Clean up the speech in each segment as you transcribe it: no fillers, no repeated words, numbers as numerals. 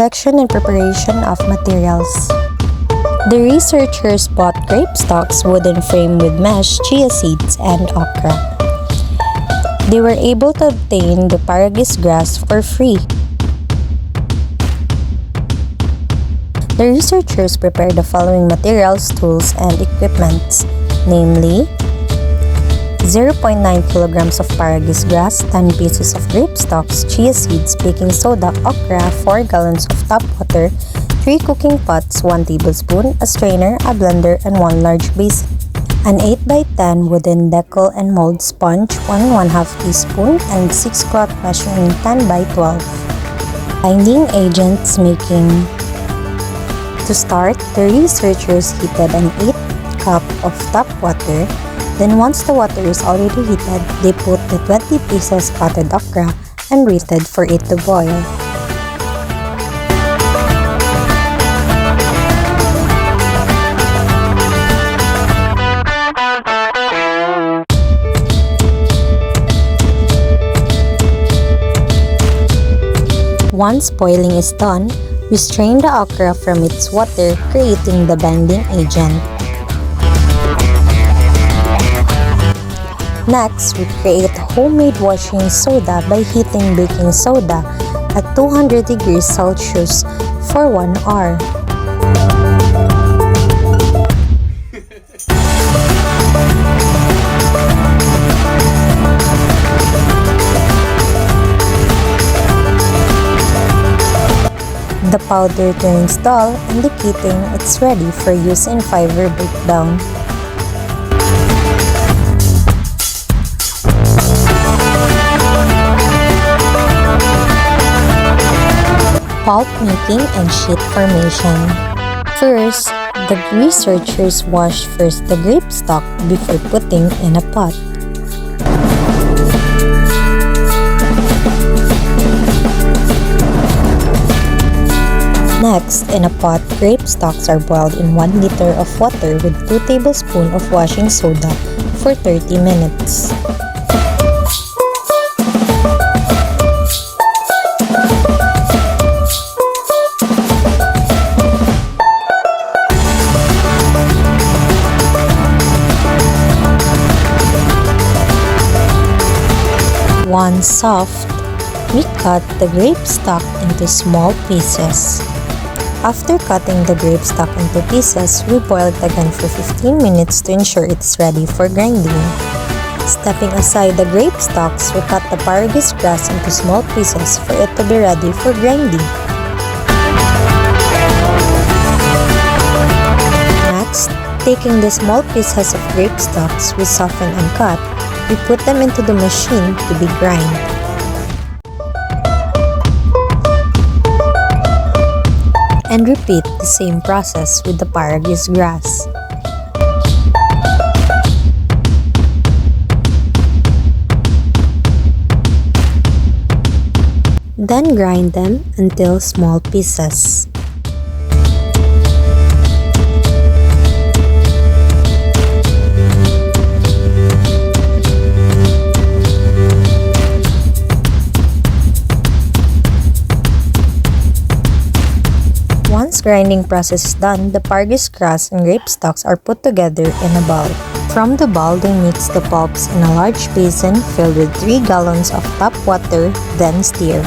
Selection and preparation of materials. The researchers bought grape stalks, wooden frame with mesh, chia seeds, and okra. They were able to obtain the PARAGIS grass for free. The researchers prepared the following materials, tools, and equipment, namely 0.9 kilograms of PARAGIS grass, 10 pieces of grape stalks, chia seeds, baking soda, okra, 4 gallons of tap water, 3 cooking pots, 1 tablespoon, a strainer, a blender, and 1 large basin. An 8x10 wooden decal and mold sponge, 1½ teaspoon, and 6 cloth measuring 10x12. Binding agents making. To start, the researchers heated an 8 cup of tap water. Then once the water is already heated, they put the 20 pieces potted okra and waited for it to boil. Once boiling is done, we strain the okra from its water, creating the binding agent. Next, we create homemade washing soda by heating baking soda at 200 degrees Celsius for 1 hour. The powder turns dull, indicating it's ready for use in fiber breakdown. Pulp making and sheet formation. First, the researchers washed the grape stalk before putting in a pot. Next, in a pot, grape stalks are boiled in 1 liter of water with 2 tablespoons of washing soda for 30 minutes. Once soft, we cut the grape stalk into small pieces. After cutting the grape stalk into pieces, we boil it again for 15 minutes to ensure it's ready for grinding. Stepping aside the grape stalks, we cut the PARAGIS grass into small pieces for it to be ready for grinding. Next, taking the small pieces of grape stalks we soften and cut, we put them into the machine to be ground. And repeat the same process with the PARAGIS grass. Then grind them until small pieces. Once grinding process is done, the PARAGIS grass and grape stalks are put together in a bowl. From the bowl, they mix the pulps in a large basin filled with 3 gallons of tap water, then stir.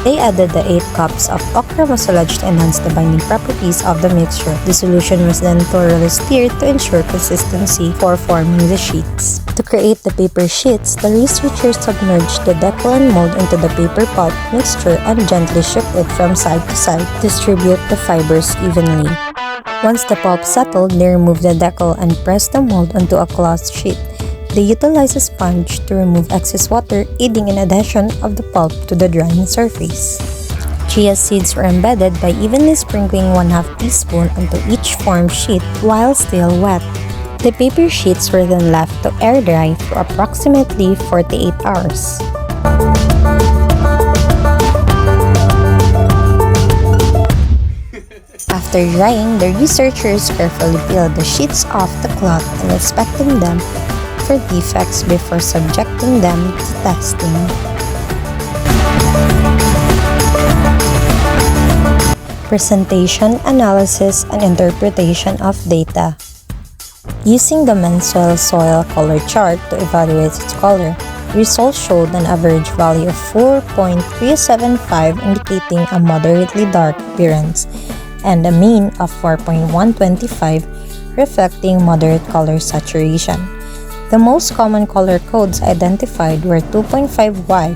They added the 8 cups of okra mucilage to enhance the binding properties of the mixture. The solution was then thoroughly stirred to ensure consistency for forming the sheets. To create the paper sheets, the researchers submerged the decal and mold into the paper pulp mixture and gently shook it from side to side. Distribute the fibers evenly. Once the pulp settled, they removed the decal and pressed the mold onto a cloth sheet. They utilized a sponge to remove excess water, aiding in adhesion of the pulp to the drying surface. Chia seeds were embedded by evenly sprinkling 1/2 teaspoon onto each formed sheet while still wet. The paper sheets were then left to air dry for approximately 48 hours. After drying, the researchers carefully peeled the sheets off the cloth and inspecting them for defects before subjecting them to testing. presentation, analysis, and interpretation of data. Using the Mensuel soil color chart to evaluate its color, results showed an average value of 4.375 indicating a moderately dark appearance, and a mean of 4.125 reflecting moderate color saturation. The most common color codes identified were 2.5Y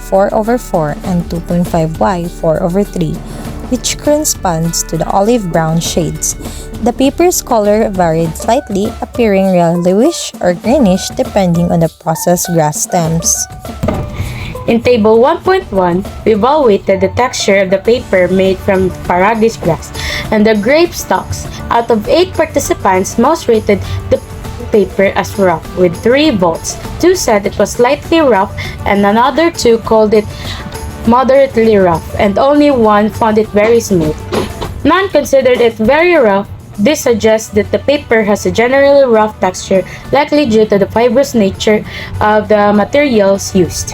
4/4 and 2.5Y 4/3, which corresponds to the olive brown shades. The paper's color varied slightly, appearing yellowish or greenish depending on the processed grass stems. In Table 1.1, we evaluated the texture of the paper made from PARAGIS grass and the GRAPE stalks. Out of 8 participants, most rated the paper as rough, with 3 votes. 2 said it was slightly rough, and another 2 called it moderately rough, and only 1 found it very smooth. None considered it very rough. This suggests that the paper has a generally rough texture, likely due to the fibrous nature of the materials used.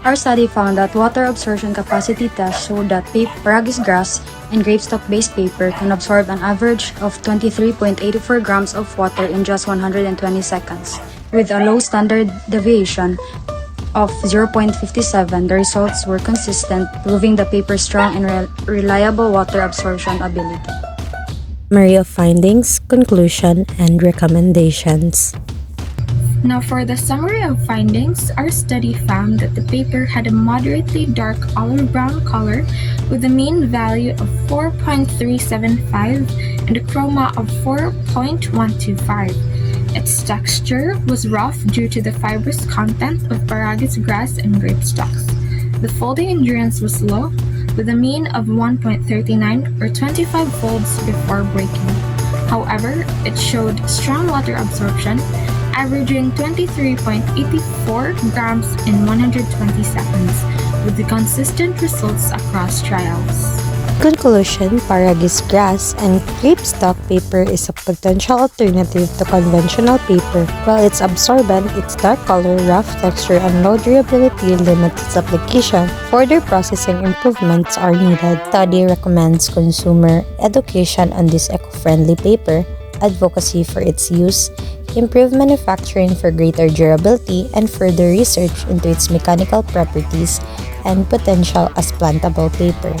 Our study found that water absorption capacity tests showed that PARAGIS grass and grapestock-based paper can absorb an average of 23.84 grams of water in just 120 seconds. With a low standard deviation of 0.57, the results were consistent, proving the paper's strong and reliable water absorption ability. Summary of findings, conclusion, and recommendations. Now for the summary of findings, our study found that the paper had a moderately dark olive brown color with a mean value of 4.375 and a chroma of 4.125. Its texture was rough due to the fibrous content of PARAGIS grass and grape stalks. The folding endurance was low, with a mean of 1.39 or 25 folds before breaking. However, it showed strong water absorption, averaging 23.84 grams in 120 seconds, with the consistent results across trials. Conclusion, PARAGIS grass and grapestock paper is a potential alternative to conventional paper. While it's absorbent, its dark color, rough texture, and low durability limit its application. Further processing improvements are needed. Study recommends consumer education on this eco-friendly paper, advocacy for its use, improved manufacturing for greater durability, and further research into its mechanical properties and potential as plantable paper.